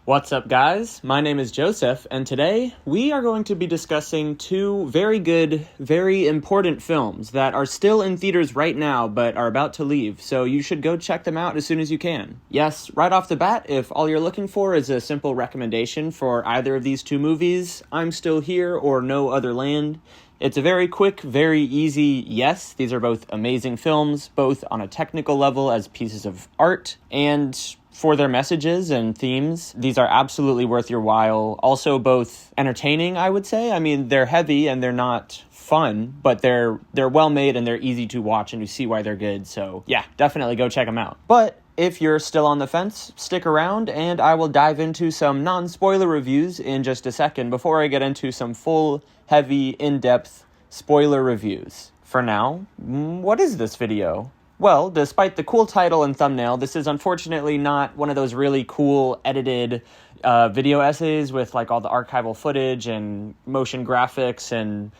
What's up, guys? My name is Joseph, and today we are going to be discussing two very good, very important films that are still in theaters right now but are about to leave, so you should go check them out as soon as you can. Yes, right off the bat, if all you're looking for is a simple recommendation for either of these two movies, I'm Still Here or No Other Land, it's a very quick, very easy yes. These are both amazing films, both on a technical level as pieces of art, and for their messages and themes, these are absolutely worth your while. Also both entertaining, I would say. I mean, they're heavy and they're not fun, but they're well made and they're easy to watch and you see why they're good. So yeah, definitely go check them out. But if you're still on the fence, stick around and I will dive into some non-spoiler reviews in just a second before I get into some full, heavy, in-depth spoiler reviews. For now, what is this video? Well, despite the cool title and thumbnail, this is unfortunately not one of those really cool edited video essays with like all the archival footage and motion graphics and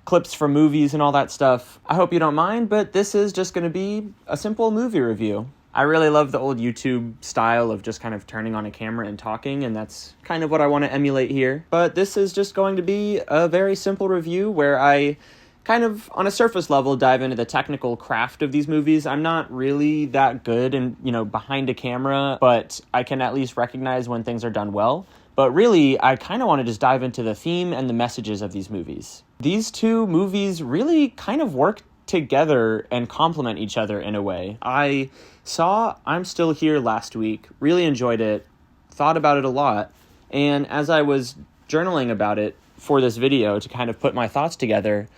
clips from movies and all that stuff. I hope you don't mind, but this is just going to be a simple movie review. I really love the old YouTube style of just kind of turning on a camera and talking, and that's kind of what I want to emulate here. But this is just going to be a very simple review where I kind of, on a surface level, dive into the technical craft of these movies. I'm not really that good and, behind a camera, but I can at least recognize when things are done well. But really, I kind of want to just dive into the theme and the messages of these movies. These two movies really kind of work together and complement each other in a way. I saw I'm Still Here last week, really enjoyed it, thought about it a lot, and as I was journaling about it for this video to kind of put my thoughts together,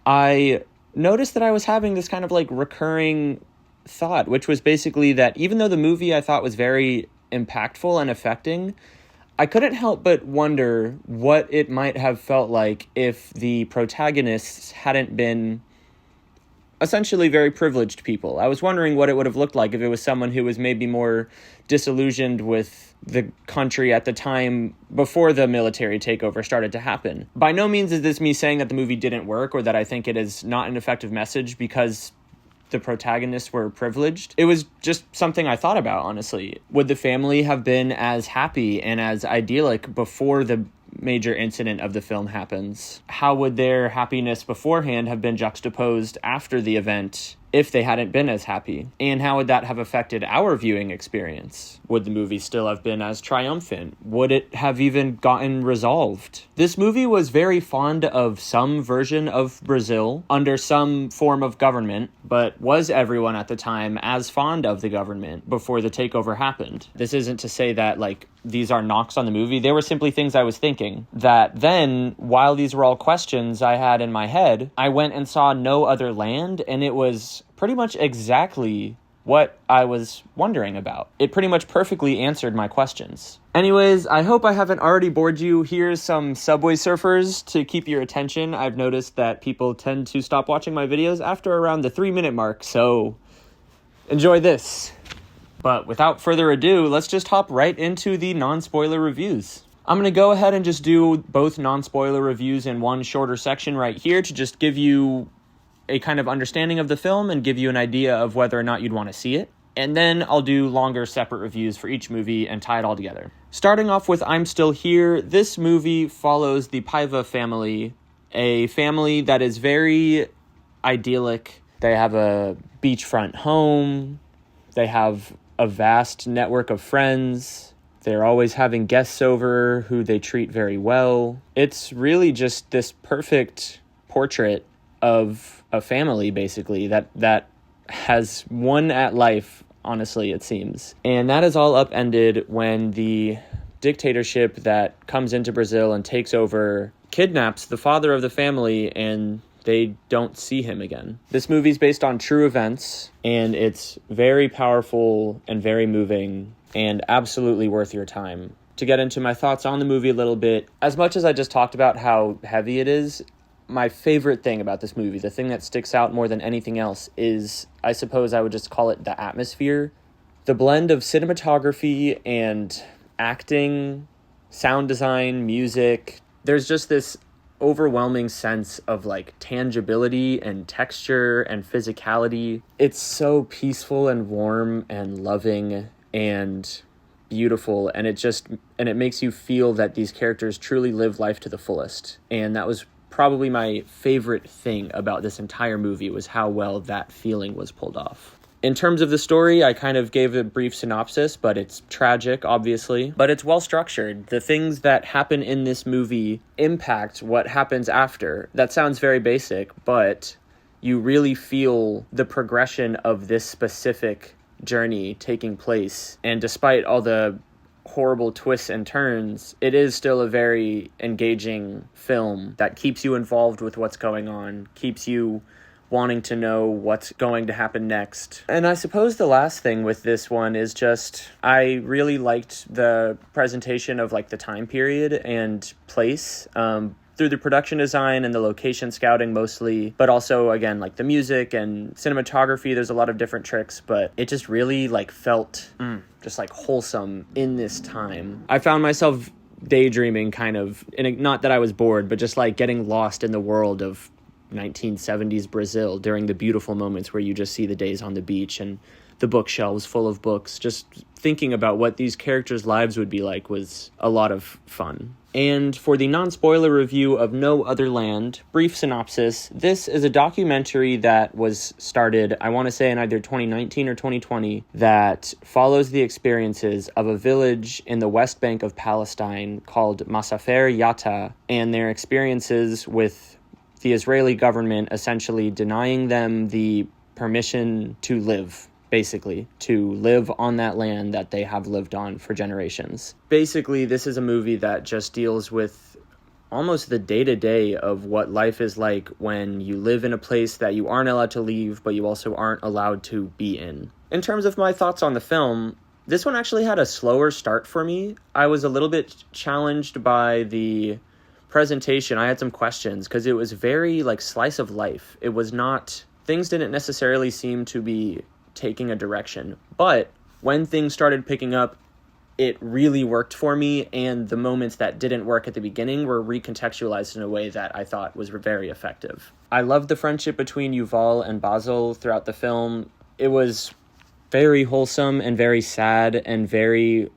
I noticed that I was having this kind of like recurring thought, which was basically that even though the movie I thought was very impactful and affecting, I couldn't help but wonder what it might have felt like if the protagonists hadn't been essentially very privileged people. I was wondering what it would have looked like if it was someone who was maybe more disillusioned with the country at the time before the military takeover started to happen. By no means is this me saying that the movie didn't work or that I think it is not an effective message because the protagonists were privileged. It was just something I thought about, honestly. Would the family have been as happy and as idyllic before the major incident of the film happens? How would their happiness beforehand have been juxtaposed after the event if they hadn't been as happy? And how would that have affected our viewing experience? Would the movie still have been as triumphant? Would it have even gotten resolved? This movie was very fond of some version of Brazil under some form of government, but was everyone at the time as fond of the government before the takeover happened? This isn't to say that these are knocks on the movie. They were simply things I was thinking. That then, while these were all questions I had in my head, I went and saw No Other Land, and it was pretty much exactly what I was wondering about. It pretty much perfectly answered my questions. Anyways, I hope I haven't already bored you. Here's some Subway Surfers to keep your attention. I've noticed that people tend to stop watching my videos after around the 3-minute mark, so enjoy this. But without further ado, let's just hop right into the non-spoiler reviews. I'm going to go ahead and just do both non-spoiler reviews in one shorter section right here to just give you a kind of understanding of the film and give you an idea of whether or not you'd want to see it. And then I'll do longer separate reviews for each movie and tie it all together. Starting off with I'm Still Here, this movie follows the Paiva family, a family that is very idyllic. They have a beachfront home. They have a vast network of friends. They're always having guests over who they treat very well. It's really just this perfect portrait of a family, basically, that has won at life, honestly, it seems. And that is all upended when the dictatorship that comes into Brazil and takes over kidnaps the father of the family, and they don't see him again. This movie's based on true events, and it's very powerful and very moving and absolutely worth your time. To get into my thoughts on the movie a little bit, as much as I just talked about how heavy it is, my favorite thing about this movie, the thing that sticks out more than anything else, is, I suppose I would just call it the atmosphere. The blend of cinematography and acting, sound design, music, there's just this overwhelming sense of tangibility and texture and physicality. It's so peaceful and warm and loving and beautiful, and it makes you feel that these characters truly live life to the fullest. And that was probably my favorite thing about this entire movie, was how well that feeling was pulled off. In terms of the story, I kind of gave a brief synopsis, but it's tragic, obviously. But it's well structured. The things that happen in this movie impact what happens after. That sounds very basic, but you really feel the progression of this specific journey taking place. And despite all the horrible twists and turns, it is still a very engaging film that keeps you involved with what's going on, keeps you wanting to know what's going to happen next. And I suppose the last thing with this one is just, I really liked the presentation of like the time period and place, through the production design and the location scouting mostly, but also again like the music and cinematography. There's a lot of different tricks, but it just really like felt just like wholesome in this time. I found myself daydreaming kind of, not that I was bored, but just like getting lost in the world of 1970s Brazil during the beautiful moments where you just see the days on the beach and the bookshelves full of books. Just thinking about what these characters' lives would be like was a lot of fun. And for the non-spoiler review of No Other Land, brief synopsis, this is a documentary that was started, I want to say in either 2019 or 2020, that follows the experiences of a village in the West Bank of Palestine called Masafer Yatta, and their experiences with the Israeli government essentially denying them the permission to live, basically, to live on that land that they have lived on for generations. Basically, this is a movie that just deals with almost the day-to-day of what life is like when you live in a place that you aren't allowed to leave, but you also aren't allowed to be in. In terms of my thoughts on the film, this one actually had a slower start for me. I was a little bit challenged by the presentation. I had some questions because it was very like slice of life. It was not, things didn't necessarily seem to be taking a direction, but when things started picking up, it really worked for me, and the moments that didn't work at the beginning were recontextualized in a way that I thought was very effective. I loved the friendship between Yuval and Basil throughout the film. It was very wholesome and very sad and very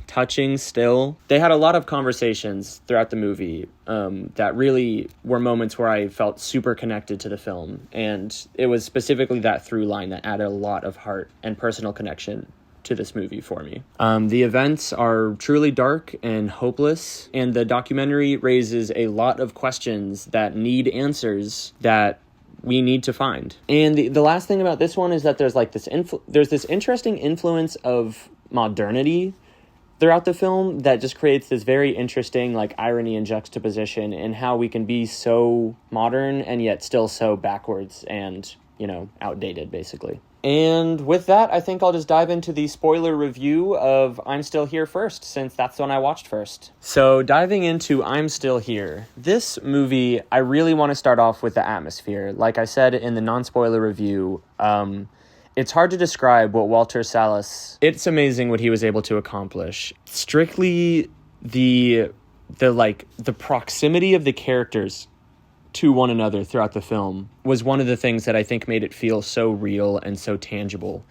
touching still. They had a lot of conversations throughout the movie that really were moments where I felt super connected to the film, and it was specifically that through line that added a lot of heart and personal connection to this movie for me. The events are truly dark and hopeless, and the documentary raises a lot of questions that need answers that we need to find. And the last thing about this one is that there's like there's this interesting influence of modernity throughout the film that just creates this very interesting like irony and juxtaposition in how we can be so modern and yet still so backwards and, outdated, basically. And with that, I think I'll just dive into the spoiler review of I'm Still Here first, since that's the one I watched first. So diving into I'm Still Here, this movie, I really want to start off with the atmosphere. Like I said in the non-spoiler review, it's hard to describe what Walter Salles, it's amazing what he was able to accomplish. Strictly the proximity of the characters to one another throughout the film was one of the things that I think made it feel so real and so tangible.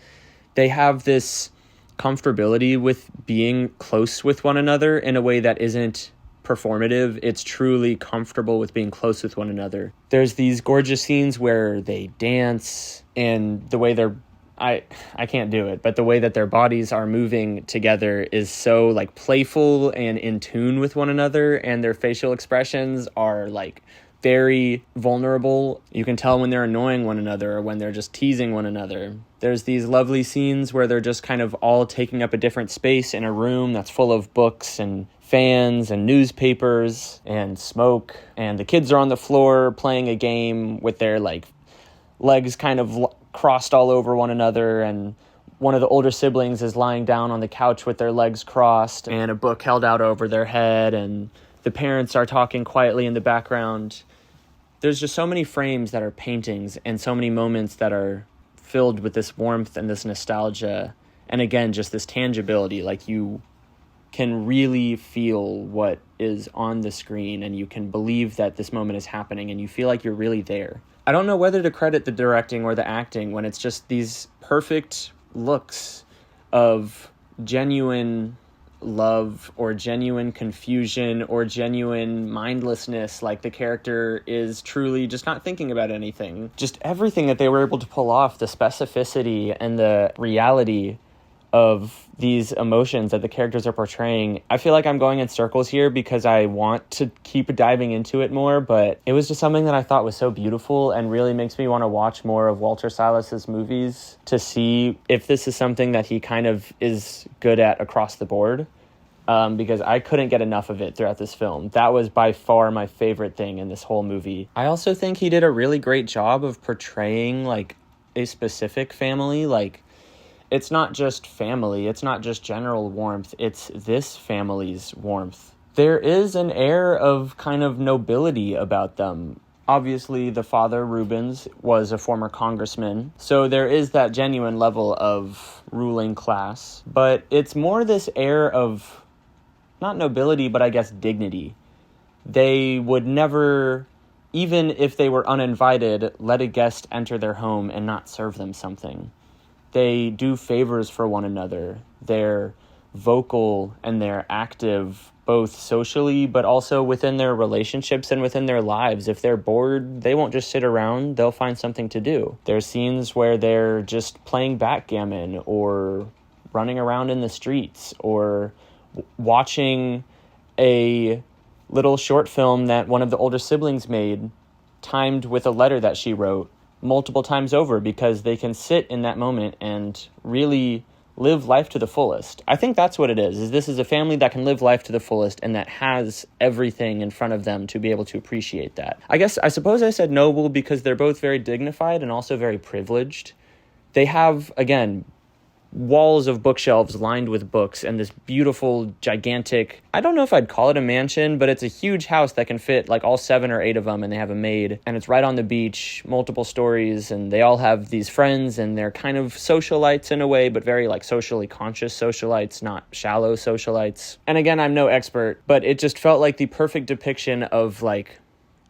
They have this comfortability with being close with one another in a way that isn't performative. It's truly comfortable with being close with one another. There's these gorgeous scenes where they dance, and the way I can't do it, but the way that their bodies are moving together is so like playful and in tune with one another, and their facial expressions are like very vulnerable. You can tell when they're annoying one another or when they're just teasing one another. There's these lovely scenes where they're just kind of all taking up a different space in a room that's full of books and fans and newspapers and smoke, and the kids are on the floor playing a game with their like legs kind of crossed all over one another, and one of the older siblings is lying down on the couch with their legs crossed and a book held out over their head, and the parents are talking quietly in the background. There's just so many frames that are paintings and so many moments that are filled with this warmth and this nostalgia, and again just this tangibility, like you can really feel what is on the screen and you can believe that this moment is happening and you feel like you're really there. I don't know whether to credit the directing or the acting when it's just these perfect looks of genuine love or genuine confusion or genuine mindlessness, like the character is truly just not thinking about anything. Just everything that they were able to pull off, the specificity and the reality of these emotions that the characters are portraying. I feel like I'm going in circles here because I want to keep diving into it more, but it was just something that I thought was so beautiful and really makes me want to watch more of Walter Silas's movies to see if this is something that he kind of is good at across the board. Because I couldn't get enough of it throughout this film. That was by far my favorite thing in this whole movie. I also think he did a really great job of portraying like a specific family. Like, it's not just family, it's not just general warmth, it's this family's warmth. There is an air of kind of nobility about them. Obviously, the father, Rubens, was a former congressman, so there is that genuine level of ruling class. But it's more this air of, not nobility, but I guess dignity. They would never, even if they were uninvited, let a guest enter their home and not serve them something. They do favors for one another. They're vocal and they're active, both socially, but also within their relationships and within their lives. If they're bored, they won't just sit around. They'll find something to do. There's scenes where they're just playing backgammon or running around in the streets or watching a little short film that one of the older siblings made, timed with a letter that she wrote multiple times over, because they can sit in that moment and really live life to the fullest. I think that's what it is this is a family that can live life to the fullest and that has everything in front of them to be able to appreciate that. I suppose I said noble because they're both very dignified and also very privileged. They have, again, walls of bookshelves lined with books and this beautiful, gigantic, I don't know if I'd call it a mansion, but it's a huge house that can fit like all 7 or 8 of them, and they have a maid, and it's right on the beach, multiple stories, and they all have these friends, and they're kind of socialites in a way, but very like socially conscious socialites, not shallow socialites. And again, I'm no expert, but it just felt like the perfect depiction of like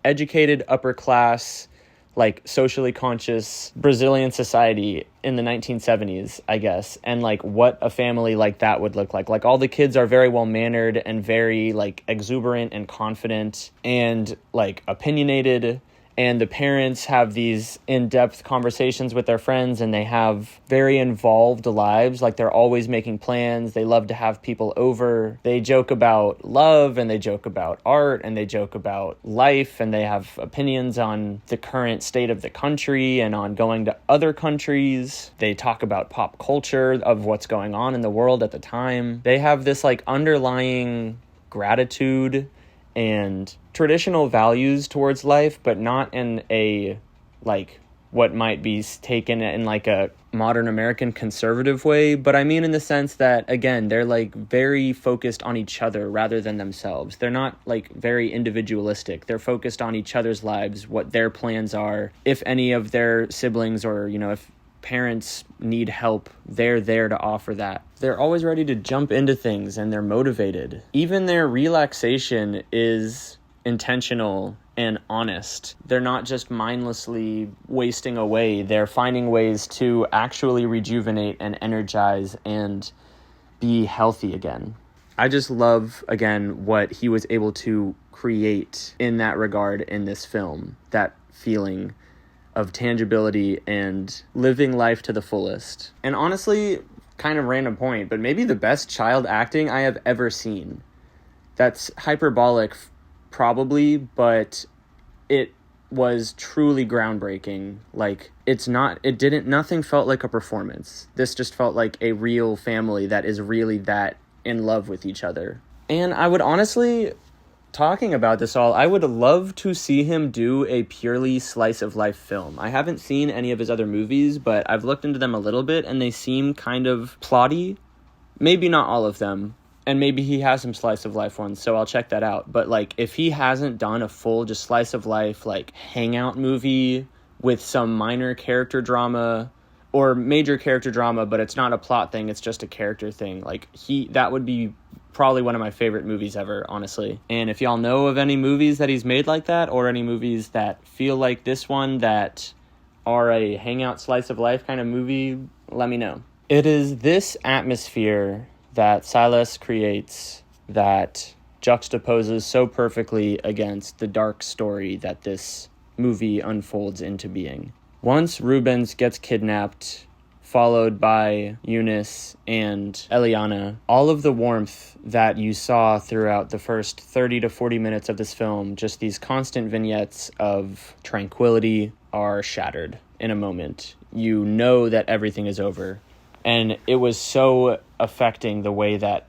educated, upper class, like socially conscious Brazilian society in the 1970s, I guess, and like what a family like that would look like. Like all the kids are very well mannered and very like exuberant and confident and like opinionated, and the parents have these in-depth conversations with their friends, and they have very involved lives. Like they're always making plans. They love to have people over. They joke about love, and they joke about art, and they joke about life, and they have opinions on the current state of the country and on going to other countries. They talk about pop culture of what's going on in the world at the time. They have this like underlying gratitude and traditional values towards life, but not in a like what might be taken in like a modern American conservative way, but I mean in the sense that, again, they're like very focused on each other rather than themselves. They're not like very individualistic. They're focused on each other's lives, what their plans are. If any of their siblings or, if parents need help, they're there to offer that. They're always ready to jump into things, and they're motivated. Even their relaxation is intentional and honest. They're not just mindlessly wasting away. They're finding ways to actually rejuvenate and energize and be healthy again. I just love, again, what he was able to create in that regard in this film. That feeling of tangibility and living life to the fullest. And honestly, kind of random point, but maybe the best child acting I have ever seen. That's hyperbolic, probably, but it was truly groundbreaking. Like, nothing felt like a performance. This just felt like a real family that is really that in love with each other. And I would honestly, talking about this all, I would love to see him do a purely slice of life film. I haven't seen any of his other movies, but I've looked into them a little bit, and they seem kind of plotty. Maybe not all of them. And maybe he has some slice of life ones, so I'll check that out. But like, if he hasn't done a full just slice of life, like hangout movie with some minor character drama or major character drama, but it's not a plot thing, it's just a character thing, like that would be probably one of my favorite movies ever, honestly. And if y'all know of any movies that he's made like that, or any movies that feel like this one that are a hangout slice of life kind of movie, let me know. It is this atmosphere that Silas creates that juxtaposes so perfectly against the dark story that this movie unfolds into being. Once Rubens gets kidnapped, followed by Eunice and Eliana, all of the warmth that you saw throughout the first 30 to 40 minutes of this film, just these constant vignettes of tranquility, are shattered in a moment. You know that everything is over. And it was so affecting the way that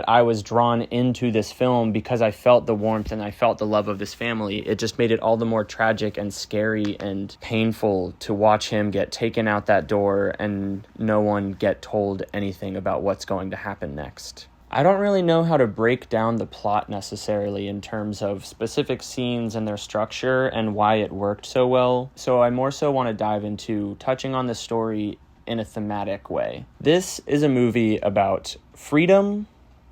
I was drawn into this film because I felt the warmth and I felt the love of this family. It just made it all the more tragic and scary and painful to watch him get taken out that door and no one get told anything about what's going to happen next. I don't really know how to break down the plot necessarily in terms of specific scenes and their structure and why it worked so well, so I more so want to dive into touching on the story in a thematic way. This is a movie about freedom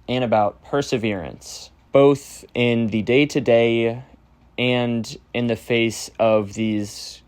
and about perseverance, both in the day-to-day and in the face of these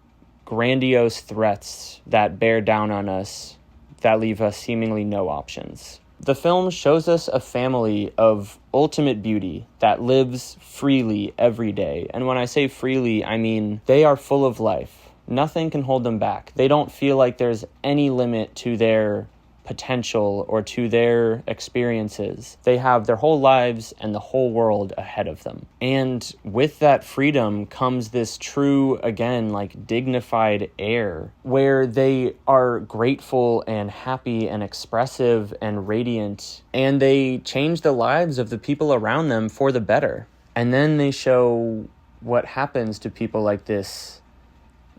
grandiose threats that bear down on us, that leave us seemingly no options. The film shows us a family of ultimate beauty that lives freely every day. And when I say freely, I mean they are full of life. Nothing can hold them back. They don't feel like there's any limit to their potential or to their experiences. They have their whole lives and the whole world ahead of them. And with that freedom comes this true, again, like dignified air where they are grateful and happy and expressive and radiant, and they change the lives of the people around them for the better. And then they show what happens to people like this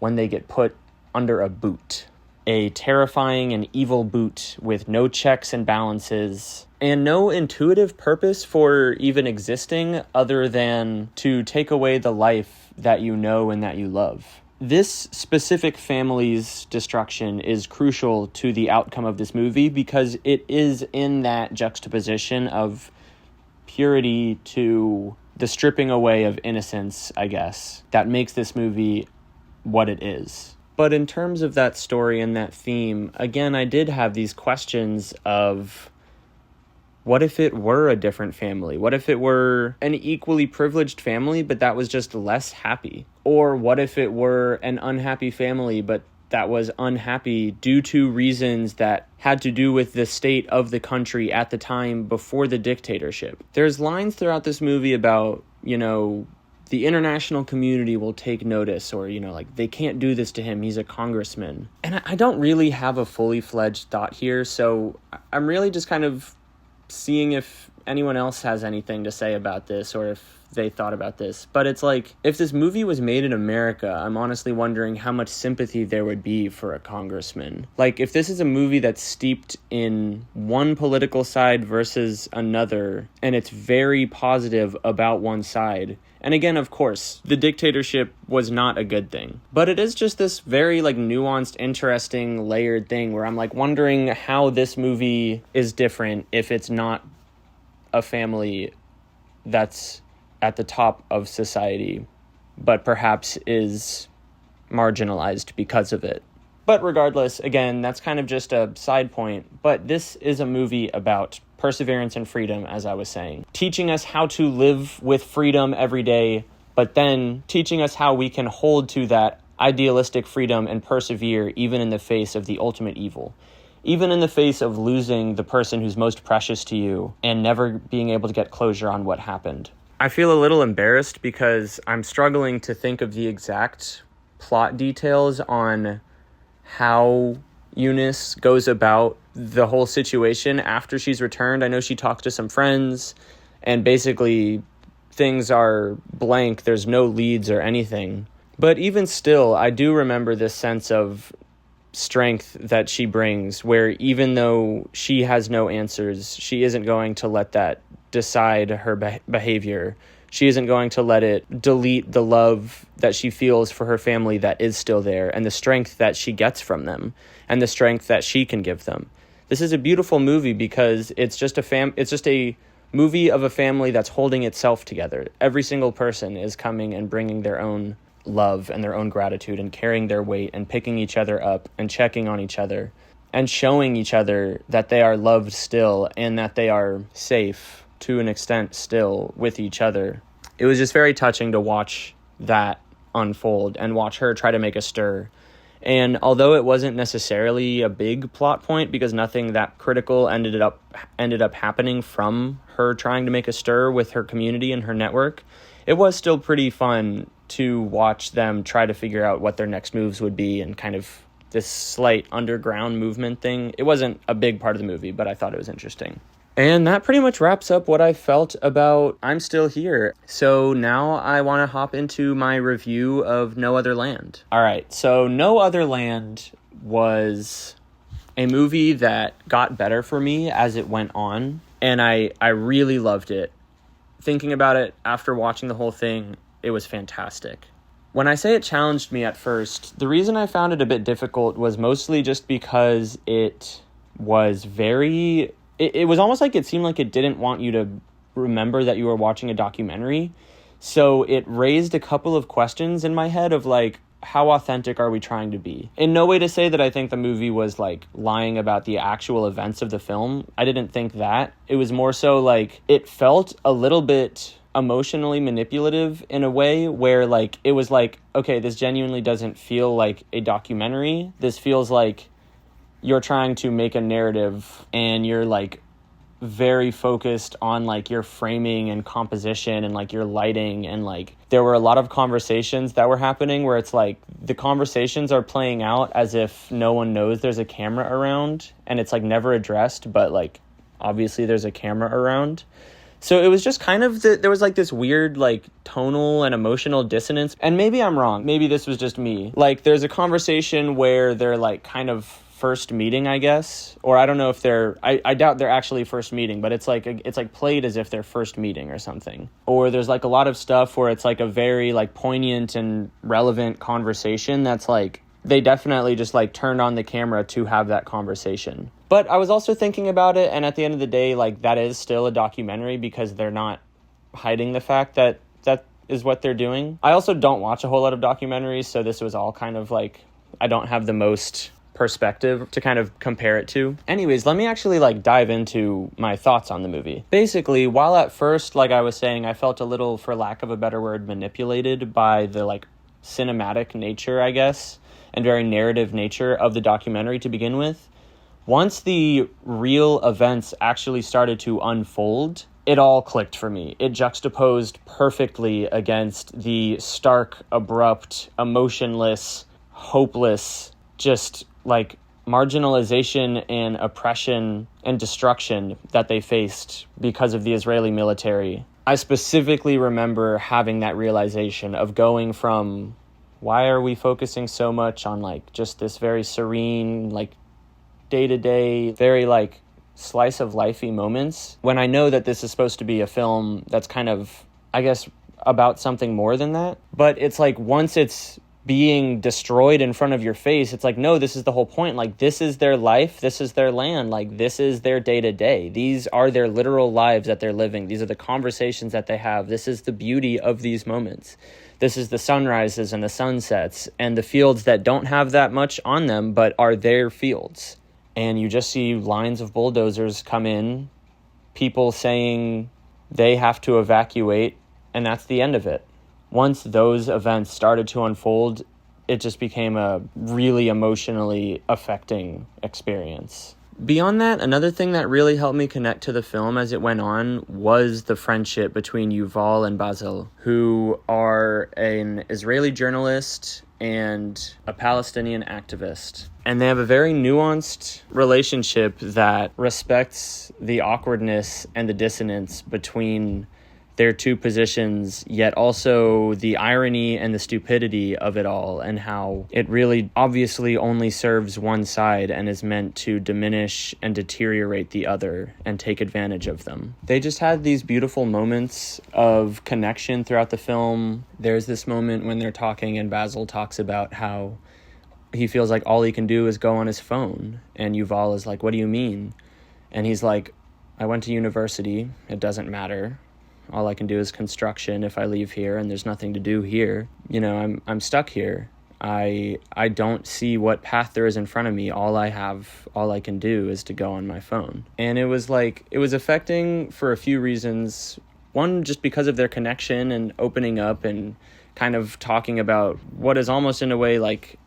when they get put under a boot. A terrifying and evil boot with no checks and balances and no intuitive purpose for even existing other than to take away the life that you know and that you love. This specific family's destruction is crucial to the outcome of this movie because it is in that juxtaposition of purity to the stripping away of innocence, I guess, that makes this movie what it is. But in terms of that story and that theme, again, I did have these questions of what if it were a different family? What if it were an equally privileged family, but that was just less happy? Or what if it were an unhappy family, but that was unhappy due to reasons that had to do with the state of the country at the time before the dictatorship? There's lines throughout this movie about, the international community will take notice, or, like, they can't do this to him, he's a congressman. And I don't really have a fully fledged thought here, so I'm really just kind of seeing if anyone else has anything to say about this, or if they thought about this. But it's like, if this movie was made in America, I'm honestly wondering how much sympathy there would be for a congressman. Like, if this is a movie that's steeped in one political side versus another, and it's very positive about one side, and again, of course, the dictatorship was not a good thing, but it is just this very nuanced, interesting, layered thing where I'm wondering how this movie is different if it's not a family that's at the top of society, but perhaps is marginalized because of it. But regardless, again, that's kind of just a side point, but this is a movie about perseverance and freedom, as I was saying, teaching us how to live with freedom every day, but then teaching us how we can hold to that idealistic freedom and persevere even in the face of the ultimate evil, even in the face of losing the person who's most precious to you and never being able to get closure on what happened. I feel a little embarrassed because I'm struggling to think of the exact plot details on how Eunice goes about the whole situation after she's returned. I know she talks to some friends, and basically things are blank. There's no leads or anything. But even still, I do remember this sense of strength that she brings, where even though she has no answers, she isn't going to let that decide her behavior. She isn't going to let it delete the love that she feels for her family that is still there, and the strength that she gets from them, and the strength that she can give them. This is a beautiful movie because it's just a movie of a family that's holding itself together. Every single person is coming and bringing their own love and their own gratitude and carrying their weight and picking each other up and checking on each other. and showing each other that they are loved still and that they are safe to an extent still with each other. It was just very touching to watch that unfold and watch her try to make a stir. And although it wasn't necessarily a big plot point because nothing that critical ended up happening from her trying to make a stir with her community and her network, it was still pretty fun to watch them try to figure out what their next moves would be and kind of this slight underground movement thing. It wasn't a big part of the movie, but I thought it was interesting. And that pretty much wraps up what I felt about I'm Still Here. So now I want to hop into my review of No Other Land. All right, so No Other Land was a movie that got better for me as it went on, and I really loved it. Thinking about it after watching the whole thing, it was fantastic. When I say it challenged me at first, the reason I found it a bit difficult was mostly just because it was very... It was almost like it seemed like it didn't want you to remember that you were watching a documentary. So it raised a couple of questions in my head of like, how authentic are we trying to be? In no way to say that I think the movie was like lying about the actual events of the film. I didn't think that. It was more so like it felt a little bit emotionally manipulative in a way where like it was like, okay, this genuinely doesn't feel like a documentary. This feels like you're trying to make a narrative and you're like very focused on like your framing and composition and like your lighting, and like there were a lot of conversations that were happening where it's like the conversations are playing out as if no one knows there's a camera around, and it's like never addressed, but like obviously there's a camera around. So it was just kind of there was like this weird like tonal and emotional dissonance. And maybe I'm wrong, maybe this was just me. Like there's a conversation where they're like kind of first meeting, I guess, or I don't know if I doubt they're actually first meeting, but it's like played as if they're first meeting or something. Or there's like a lot of stuff where it's like a very like poignant and relevant conversation that's like they definitely just like turned on the camera to have that conversation. But I was also thinking about it, and at the end of the day, like that is still a documentary because they're not hiding the fact that that is what they're doing. I also don't watch a whole lot of documentaries, so this was all kind of like I don't have the most perspective to kind of compare it to. Anyways, let me actually like dive into my thoughts on the movie. Basically, while at first, like I was saying, I felt a little, for lack of a better word, manipulated by the like cinematic nature, I guess, and very narrative nature of the documentary to begin with. Once the real events actually started to unfold, it all clicked for me. It juxtaposed perfectly against the stark, abrupt, emotionless, hopeless, just like marginalization and oppression and destruction that they faced because of the Israeli military. I specifically remember having that realization of going from, why are we focusing so much on like just this very serene, like day-to-day, very like slice of lifey moments, when I know that this is supposed to be a film that's kind of, I guess, about something more than that. But it's like once it's being destroyed in front of your face, it's like, no, this is the whole point. Like, this is their life, this is their land, like this is their day-to-day. These are their literal lives that they're living. These are the conversations that they have. This is the beauty of these moments. This is the sunrises and the sunsets and the fields that don't have that much on them but are their fields. And you just see lines of bulldozers come in, people saying they have to evacuate, and that's the end of it. Once those events started to unfold, it just became a really emotionally affecting experience. Beyond that, another thing that really helped me connect to the film as it went on was the friendship between Yuval and Basil, who are an Israeli journalist and a Palestinian activist. And they have a very nuanced relationship that respects the awkwardness and the dissonance between their two positions, yet also the irony and the stupidity of it all, and how it really obviously only serves one side and is meant to diminish and deteriorate the other and take advantage of them. They just had these beautiful moments of connection throughout the film. There's this moment when they're talking and Basil talks about how he feels like all he can do is go on his phone, and Yuval is like, what do you mean? And he's like, I went to university, it doesn't matter. All I can do is construction if I leave here, and there's nothing to do here. You know, I'm stuck here. I don't see what path there is in front of me. All I can do is to go on my phone. And it was affecting for a few reasons. One, just because of their connection and opening up and kind of talking about what is almost in a way like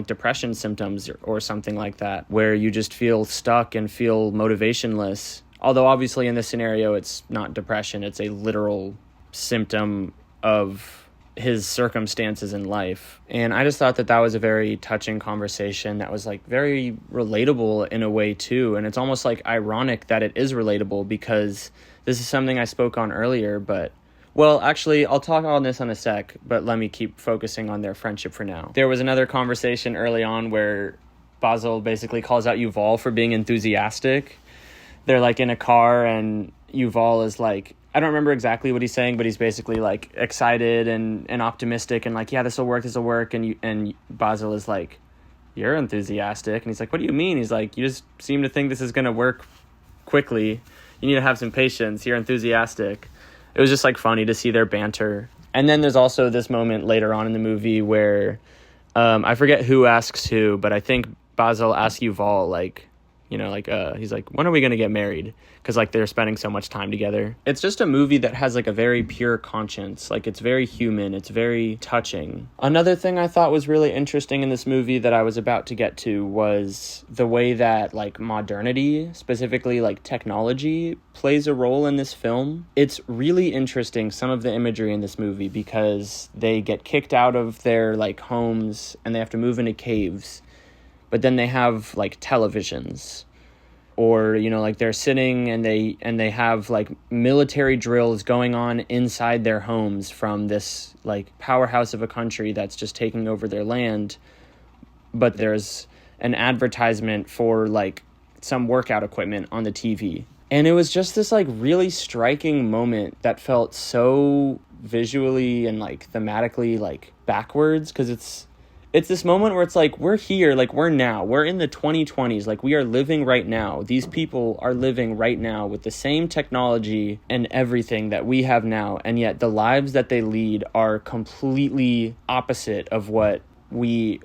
depression symptoms or something like that, where you just feel stuck and feel motivationless. Although obviously in this scenario, it's not depression. It's a literal symptom of his circumstances in life. And I just thought that was a very touching conversation that was like very relatable in a way too. And it's almost like ironic that it is relatable, because this is something I spoke on earlier, but well, actually, I'll talk on this in a sec, but let me keep focusing on their friendship for now. There was another conversation early on where Basil basically calls out Yuval for being enthusiastic. They're like in a car and Yuval is like, I don't remember exactly what he's saying, but he's basically like excited and optimistic and like, yeah, this will work. And Basil is like, you're enthusiastic. And he's like, what do you mean? He's like, you just seem to think this is going to work quickly. You need to have some patience. You're enthusiastic. It was just like funny to see their banter. And then there's also this moment later on in the movie where I forget who asks who, but I think Basil asks Yuval, like, he's like, when are we going to get married? Because like they're spending so much time together. It's just a movie that has like a very pure conscience. Like it's very human. It's very touching. Another thing I thought was really interesting in this movie that I was about to get to was the way that like modernity, specifically like technology, plays a role in this film. It's really interesting, some of the imagery in this movie, because they get kicked out of their like homes and they have to move into caves. But then they have like televisions, or like they're sitting and they have like military drills going on inside their homes from this like powerhouse of a country that's just taking over their land. But there's an advertisement for like some workout equipment on the TV. And it was just this like really striking moment that felt so visually and like thematically like backwards, because it's this moment where it's like, we're here, like we're in the 2020s, like we are living right now. These people are living right now with the same technology and everything that we have now. And yet the lives that they lead are completely opposite of what me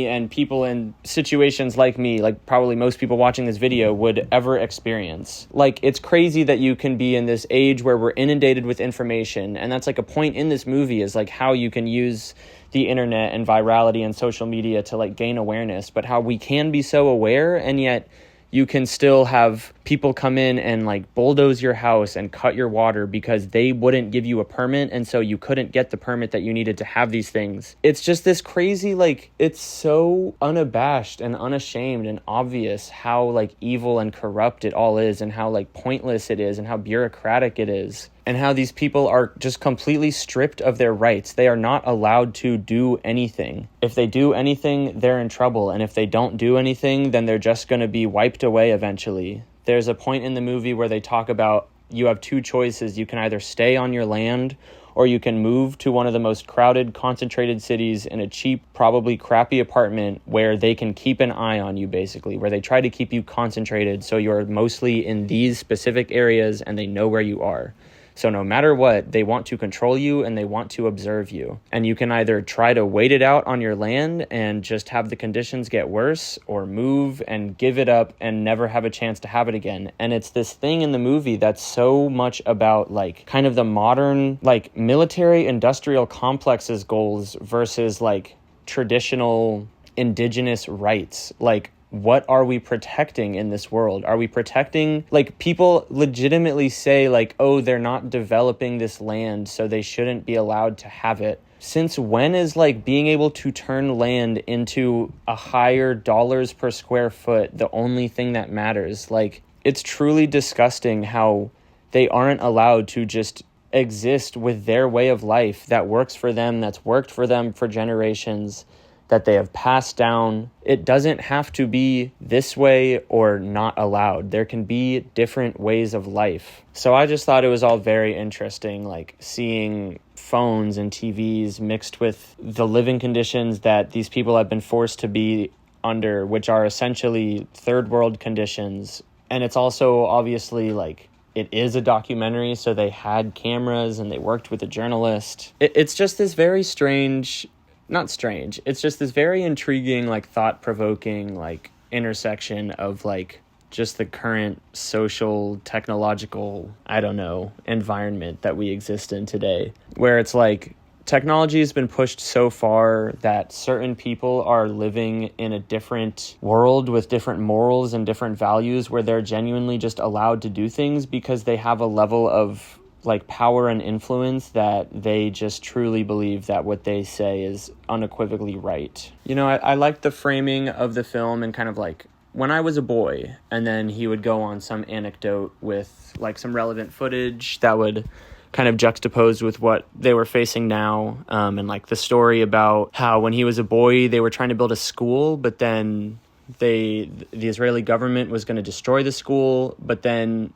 and people in situations like me, like probably most people watching this video, would ever experience. Like, it's crazy that you can be in this age where we're inundated with information, and that's like a point in this movie, is like how you can use the internet and virality and social media to like gain awareness, but how we can be so aware, and yet you can still have people come in and like bulldoze your house and cut your water because they wouldn't give you a permit, and so you couldn't get the permit that you needed to have these things. It's just this crazy, like, it's so unabashed and unashamed and obvious how like evil and corrupt it all is, and how like pointless it is, and how bureaucratic it is, and how these people are just completely stripped of their rights. They are not allowed to do anything. If they do anything, they're in trouble. And if they don't do anything, then they're just going to be wiped away eventually. There's a point in the movie where they talk about, you have two choices. You can either stay on your land, or you can move to one of the most crowded, concentrated cities in a cheap, probably crappy apartment where they can keep an eye on you, basically, where they try to keep you concentrated so you're mostly in these specific areas and they know where you are. So no matter what, they want to control you and they want to observe you. And you can either try to wait it out on your land and just have the conditions get worse, or move and give it up and never have a chance to have it again. And it's this thing in the movie that's so much about like kind of the modern like military industrial complexes goals versus like traditional indigenous rights. Like, what are we protecting in this world? Are we protecting, like, people legitimately say like, oh, they're not developing this land, so they shouldn't be allowed to have it. Since when is like being able to turn land into a higher dollars per square foot the only thing that matters? Like, it's truly disgusting how they aren't allowed to just exist with their way of life that works for them, that's worked for them for generations, that they have passed down. It doesn't have to be this way or not allowed. There can be different ways of life. So I just thought it was all very interesting, like seeing phones and TVs mixed with the living conditions that these people have been forced to be under, which are essentially third world conditions. And it's also obviously like it is a documentary, so they had cameras and they worked with a journalist. It's just this very strange, not strange, it's just this very intriguing, like, thought-provoking, like, intersection of, like, just the current social, technological, I don't know, environment that we exist in today, where it's like technology has been pushed so far that certain people are living in a different world with different morals and different values, where they're genuinely just allowed to do things because they have a level of, like, power and influence that they just truly believe that what they say is unequivocally right. You know, I like the framing of the film and kind of like, when I was a boy, and then he would go on some anecdote with, like, some relevant footage that would kind of juxtapose with what they were facing now, and, like, the story about how when he was a boy, they were trying to build a school, but then the Israeli government was going to destroy the school, but then,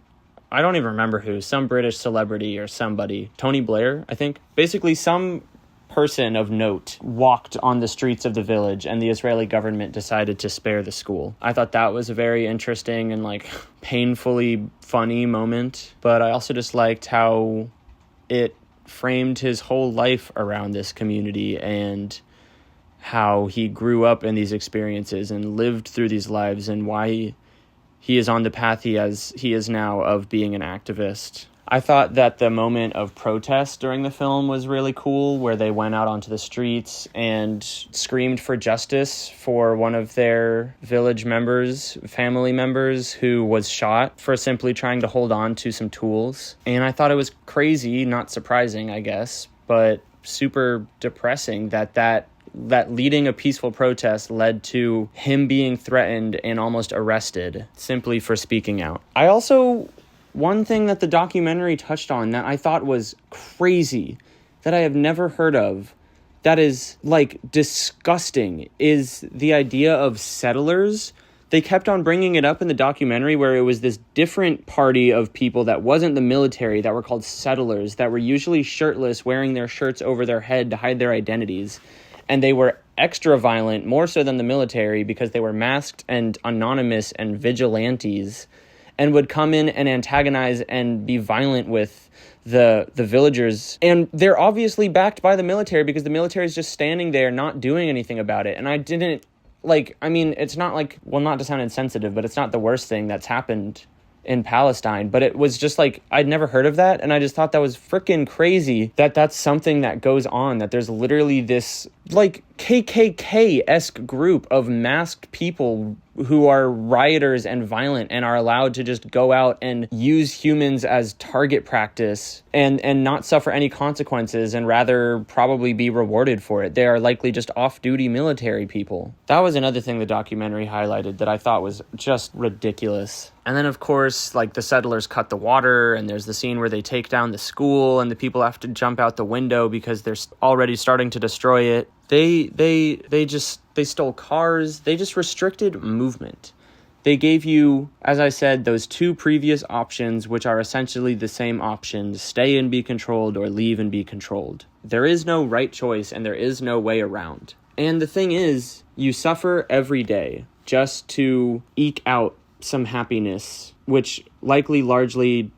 I don't even remember who, some British celebrity or somebody, Tony Blair, I think, basically some person of note walked on the streets of the village, and the Israeli government decided to spare the school. I thought that was a very interesting and, like, painfully funny moment, but I also just liked how it framed his whole life around this community and how he grew up in these experiences and lived through these lives, and why he is on the path he is now of being an activist. I thought that the moment of protest during the film was really cool, where they went out onto the streets and screamed for justice for one of their village members, family members, who was shot for simply trying to hold on to some tools. And I thought it was crazy, not surprising, I guess, but super depressing that leading a peaceful protest led to him being threatened and almost arrested simply for speaking out. One thing that the documentary touched on that I thought was crazy, that I have never heard of, that is, like, disgusting, is the idea of settlers. They kept on bringing it up in the documentary, where it was this different party of people that wasn't the military, that were called settlers, that were usually shirtless, wearing their shirts over their head to hide their identities. And they were extra violent, more so than the military, because they were masked and anonymous and vigilantes, and would come in and antagonize and be violent with the villagers. And they're obviously backed by the military, because the military is just standing there not doing anything about it. And I didn't, it's not like, well, not to sound insensitive, but it's not the worst thing that's happened in Palestine. But it was just like, I'd never heard of that, and I just thought that was freaking crazy that that's something that goes on, that there's literally this, like, KKK-esque group of masked people who are rioters and violent and are allowed to just go out and use humans as target practice and not suffer any consequences, and rather probably be rewarded for it. They are likely just off-duty military people. That was another thing the documentary highlighted that I thought was just ridiculous. And then, of course, like, the settlers cut the water, and there's the scene where they take down the school and the people have to jump out the window because they're already starting to destroy it. They stole cars. They just restricted movement. They gave you, as I said, those two previous options, which are essentially the same options: stay and be controlled, or leave and be controlled. There is no right choice, and there is no way around. And the thing is, you suffer every day just to eke out some happiness, which likely largely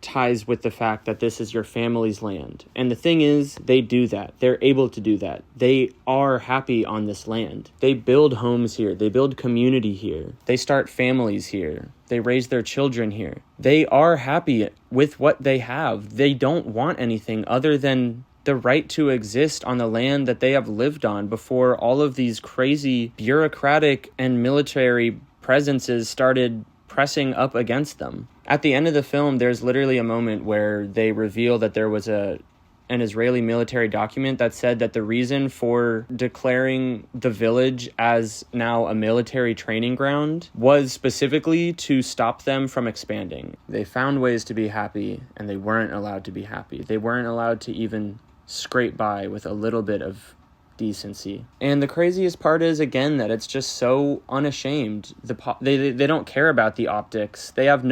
ties with the fact that this is your family's land. And the thing is, they do that. They're able to do that. They are happy on this land. They build homes here. They build community here. They start families here. They raise their children here. They are happy with what they have. They don't want anything other than the right to exist on the land that they have lived on before all of these crazy bureaucratic and military presences started pressing up against them. At the end of the film, there's literally a moment where they reveal that there was an Israeli military document that said that the reason for declaring the village as now a military training ground was specifically to stop them from expanding. They found ways to be happy, and they weren't allowed to be happy. They weren't allowed to even scrape by with a little bit of decency. And the craziest part is, again, that it's just so unashamed. They don't care about the optics. There's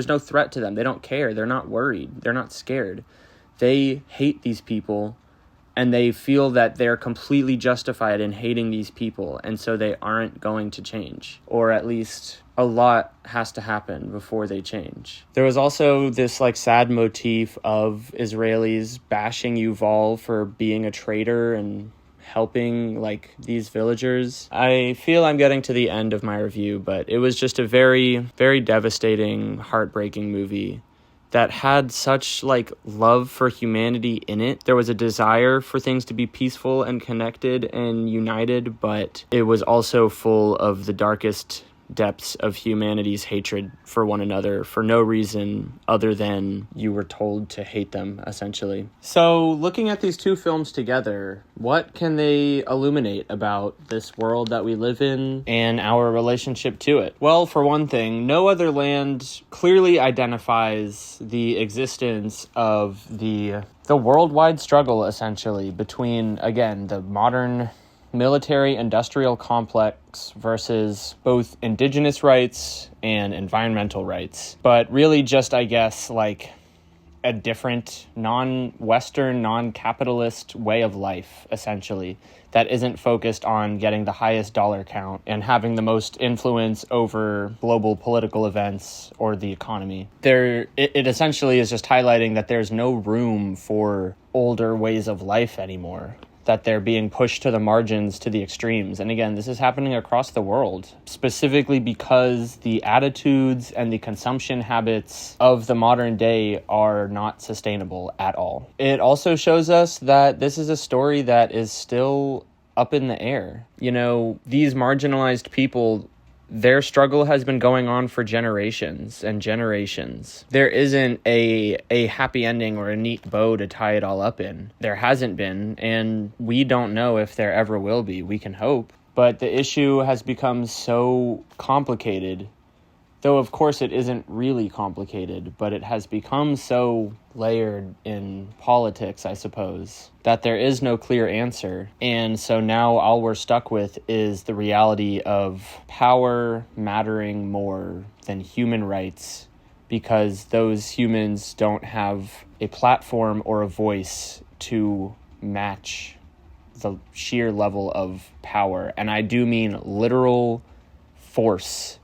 no threat to them. They don't care. They're not worried. They're not scared. They hate these people and they feel that they're completely justified in hating these people, and so they aren't going to change, or at least a lot has to happen before they change. There was also this sad motif of Israelis bashing Yuval for being a traitor and helping these villagers. I feel I'm getting to the end of my review, but it was just a very, very devastating, heartbreaking movie that had such love for humanity in it. There was a desire for things to be peaceful and connected and united, but it was also full of the darkest depths of humanity's hatred for one another for no reason other than you were told to hate them, essentially. So, looking at these two films together, what can they illuminate about this world that we live in and our relationship to it? Well, for one thing, no other land clearly identifies the existence of the worldwide struggle, essentially, between, again, the modern military-industrial complex versus both indigenous rights and environmental rights. But really just, I guess, a different non-Western, non-capitalist way of life, essentially, that isn't focused on getting the highest dollar count and having the most influence over global political events or the economy. It essentially is just highlighting that there's no room for older ways of life anymore, that they're being pushed to the margins, to the extremes. And again, this is happening across the world, specifically because the attitudes and the consumption habits of the modern day are not sustainable at all. It also shows us that this is a story that is still up in the air. These marginalized people, their struggle has been going on for generations and generations. There isn't a happy ending or a neat bow to tie it all up in. There hasn't been, and we don't know if there ever will be. We can hope. But the issue has become so complicated, though of course it isn't really complicated, but it has become so layered in politics, I suppose, that there is no clear answer. And so now all we're stuck with is the reality of power mattering more than human rights, because those humans don't have a platform or a voice to match the sheer level of power. And I do mean literal force.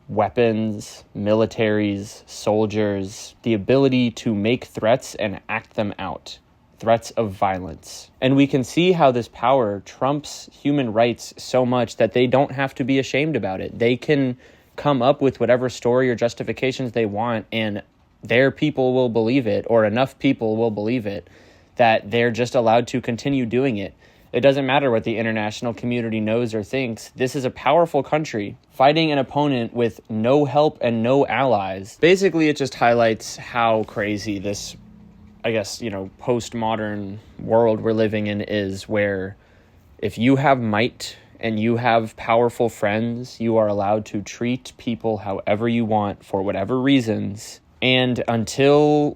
Weapons, militaries, soldiers, the ability to make threats and act them out. Threats of violence. And we can see how this power trumps human rights so much that they don't have to be ashamed about it. They can come up with whatever story or justifications they want, and their people will believe it, or enough people will believe it, that they're just allowed to continue doing it. It doesn't matter what the international community knows or thinks. This is a powerful country fighting an opponent with no help and no allies. Basically, it just highlights how crazy this, postmodern world we're living in is, where if you have might and you have powerful friends, you are allowed to treat people however you want for whatever reasons. And until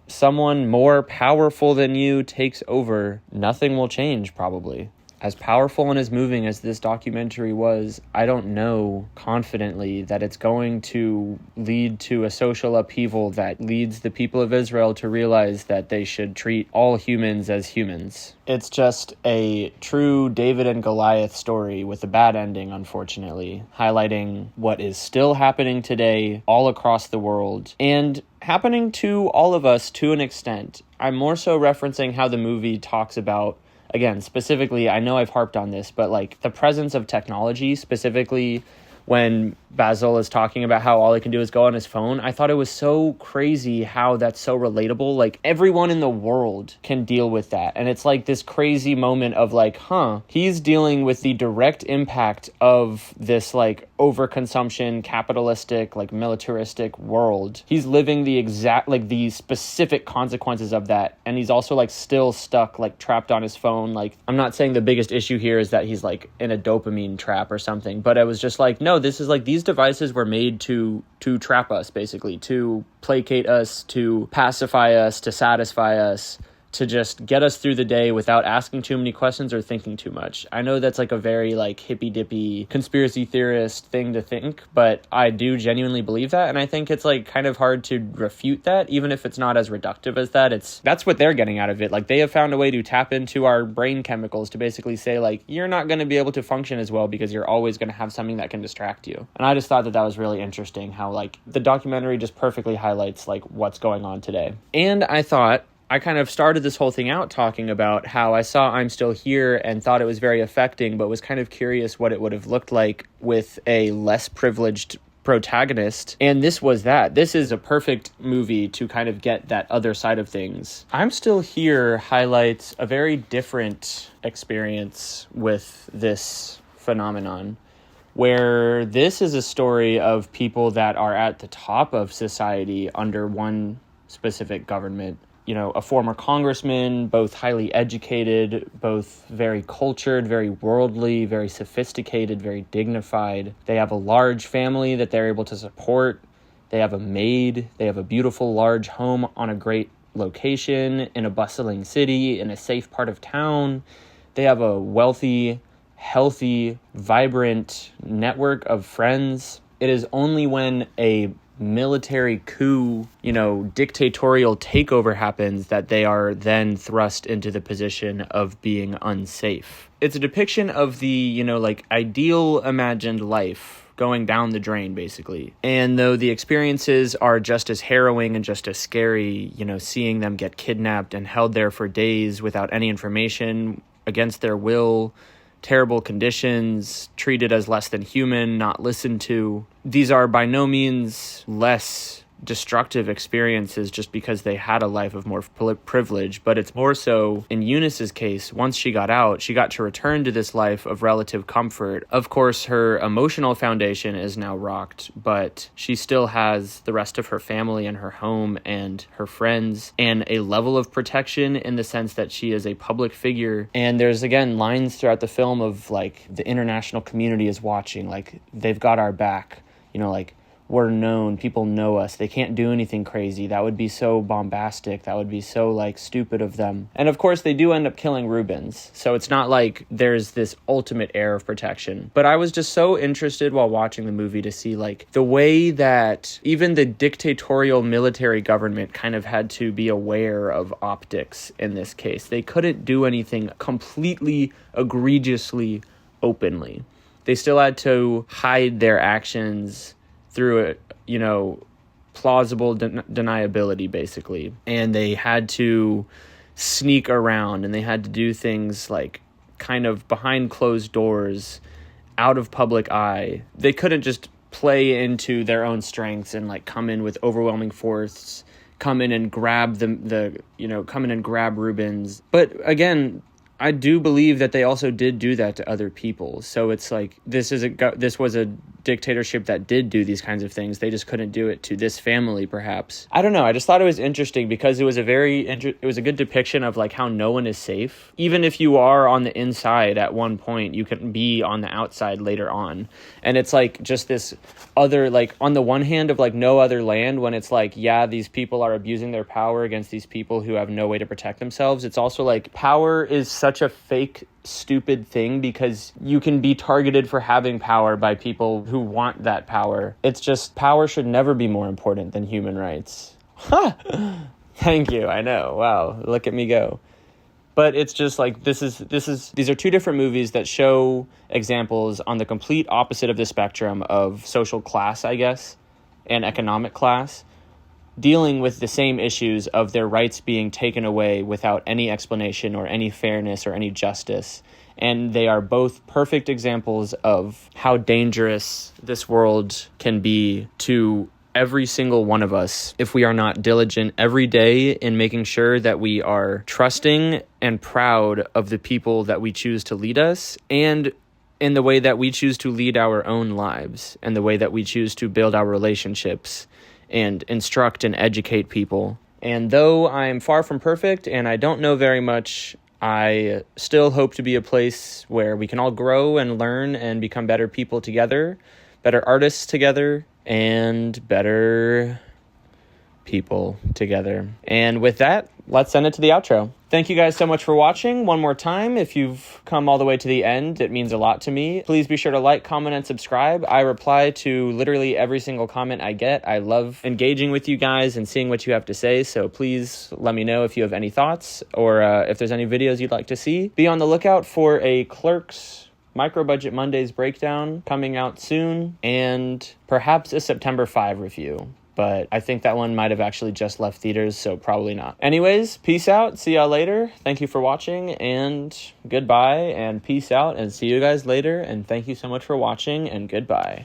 someone more powerful than you takes over, nothing will change, probably. As powerful and as moving as this documentary was, I don't know confidently that it's going to lead to a social upheaval that leads the people of Israel to realize that they should treat all humans as humans. It's just a true David and Goliath story with a bad ending, unfortunately, highlighting what is still happening today all across the world, and happening to all of us to an extent. I'm more so referencing how the movie talks about, again, specifically, I know I've harped on this, but the presence of technology, specifically when Basil is talking about how all he can do is go on his phone. I thought it was so crazy how that's so relatable. Everyone in the world can deal with that. And it's this crazy moment of he's dealing with the direct impact of this overconsumption, capitalistic, militaristic world. He's living the exact, the specific consequences of that. And he's also still stuck, trapped on his phone. I'm not saying the biggest issue here is that he's in a dopamine trap or something, but I was just no, this is these devices were made to trap us, basically, to placate us, to pacify us, to satisfy us, to just get us through the day without asking too many questions or thinking too much. I know that's like a very like hippy-dippy conspiracy theorist thing to think, but I do genuinely believe that, and I think it's like kind of hard to refute that, even if it's not as reductive as that. That's what they're getting out of it. Like, they have found a way to tap into our brain chemicals to basically say, like, you're not going to be able to function as well because you're always going to have something that can distract you. And I just thought that was really interesting, how like the documentary just perfectly highlights like what's going on today. And I thought I kind of started this whole thing out talking about how I saw I'm Still Here and thought it was very affecting, but was kind of curious what it would have looked like with a less privileged protagonist. And this was that. This is a perfect movie to kind of get that other side of things. I'm Still Here highlights a very different experience with this phenomenon, where this is a story of people that are at the top of society under one specific government. You know, a former congressman, both highly educated, both very cultured, very worldly, very sophisticated, very dignified. They have a large family that they're able to support. They have a maid. They have a beautiful, large home on a great location in a bustling city, in a safe part of town. They have a wealthy, healthy, vibrant network of friends. It is only when a military coup, dictatorial takeover happens that they are then thrust into the position of being unsafe. It's a depiction of the, ideal imagined life going down the drain, basically. And though the experiences are just as harrowing and just as scary, seeing them get kidnapped and held there for days without any information, against their will, terrible conditions, treated as less than human, not listened to. These are by no means less destructive experiences just because they had a life of more privilege, but it's more so in Eunice's case. Once she got out, she got to return to this life of relative comfort. Of course, her emotional foundation is now rocked, but she still has the rest of her family and her home and her friends and a level of protection in the sense that she is a public figure. And there's, again, lines throughout the film of, like, the international community is watching, like, they've got our back, we're known, people know us, they can't do anything crazy, that would be so bombastic, that would be so, stupid of them. And of course, they do end up killing Rubens, so it's not like there's this ultimate air of protection. But I was just so interested while watching the movie to see, the way that even the dictatorial military government kind of had to be aware of optics in this case. They couldn't do anything completely, egregiously, openly. They still had to hide their actions through plausible deniability, basically. And they had to sneak around, and they had to do things kind of behind closed doors, out of public eye. They couldn't just play into their own strengths and come in with overwhelming force, come in and grab come in and grab Rubens. But again, I do believe that they also did do that to other people. So it's this was a dictatorship that did do these kinds of things. They just couldn't do it to this family, perhaps. I don't know. I just thought it was interesting because it was it was a good depiction of how no one is safe. Even if you are on the inside at one point, you can be on the outside later on. And it's just this other, on the one hand of no other land, when it's these people are abusing their power against these people who have no way to protect themselves. It's also power is such a fake, stupid thing because you can be targeted for having power by people who want that power. It's just, power should never be more important than human rights. Thank you. I know. Wow. Look at me go. But it's just these are two different movies that show examples on the complete opposite of the spectrum of social class, I guess, and economic class, dealing with the same issues of their rights being taken away without any explanation or any fairness or any justice. And they are both perfect examples of how dangerous this world can be to every single one of us if we are not diligent every day in making sure that we are trusting and proud of the people that we choose to lead us, and in the way that we choose to lead our own lives, and the way that we choose to build our relationships and instruct and educate people. And though I am far from perfect and I don't know very much, I still hope to be a place where we can all grow and learn and become better people together, better artists together, and better people together. And with that, let's send it to the outro. Thank you guys so much for watching. One more time, if you've come all the way to the end, it means a lot to me. Please be sure to like, comment, and subscribe. I reply to literally every single comment I get. I love engaging with you guys and seeing what you have to say, so please let me know if you have any thoughts or if there's any videos you'd like to see. Be on the lookout for a Clerks Micro Budget Mondays breakdown coming out soon, and perhaps a September 5 review. But I think that one might have actually just left theaters, so probably not. Anyways, peace out. See y'all later. Thank you for watching, and goodbye, and peace out, and see you guys later, and thank you so much for watching, and goodbye.